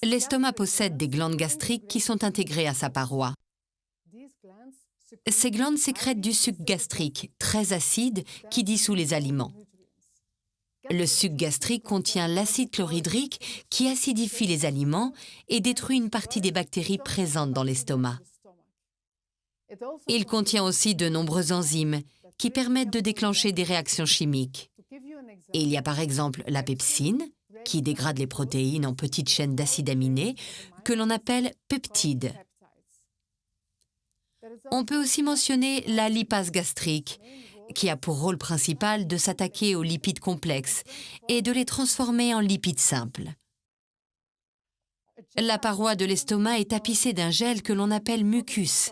L'estomac possède des glandes gastriques qui sont intégrées à sa paroi. Ces glandes sécrètent du suc gastrique, très acide, qui dissout les aliments. Le suc gastrique contient l'acide chlorhydrique qui acidifie les aliments et détruit une partie des bactéries présentes dans l'estomac. Il contient aussi de nombreuses enzymes qui permettent de déclencher des réactions chimiques. Et il y a par exemple la pepsine, qui dégrade les protéines en petites chaînes d'acides aminés, que l'on appelle peptides. On peut aussi mentionner la lipase gastrique, qui a pour rôle principal de s'attaquer aux lipides complexes et de les transformer en lipides simples. La paroi de l'estomac est tapissée d'un gel que l'on appelle mucus.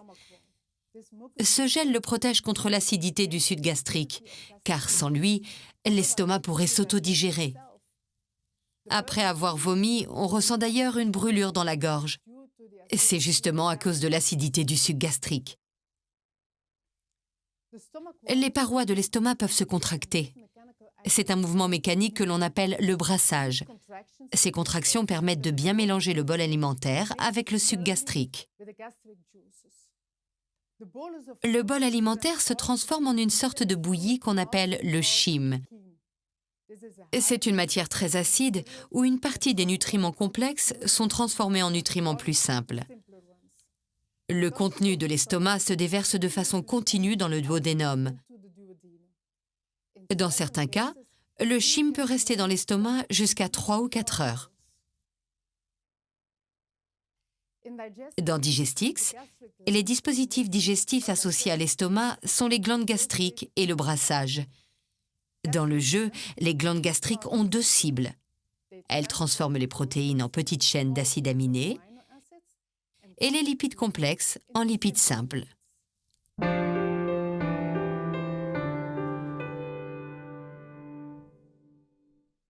Ce gel le protège contre l'acidité du suc gastrique, car sans lui, l'estomac pourrait s'autodigérer. Après avoir vomi, on ressent d'ailleurs une brûlure dans la gorge. C'est justement à cause de l'acidité du suc gastrique. Les parois de l'estomac peuvent se contracter. C'est un mouvement mécanique que l'on appelle le brassage. Ces contractions permettent de bien mélanger le bol alimentaire avec le suc gastrique. Le bol alimentaire se transforme en une sorte de bouillie qu'on appelle le chyme. C'est une matière très acide où une partie des nutriments complexes sont transformés en nutriments plus simples. Le contenu de l'estomac se déverse de façon continue dans le duodénum. Dans certains cas, le chyme peut rester dans l'estomac jusqu'à 3 ou 4 heures. Dans Digestix, les dispositifs digestifs associés à l'estomac sont les glandes gastriques et le brassage. Dans le jeu, les glandes gastriques ont 2 cibles. Elles transforment les protéines en petites chaînes d'acides aminés et les lipides complexes en lipides simples.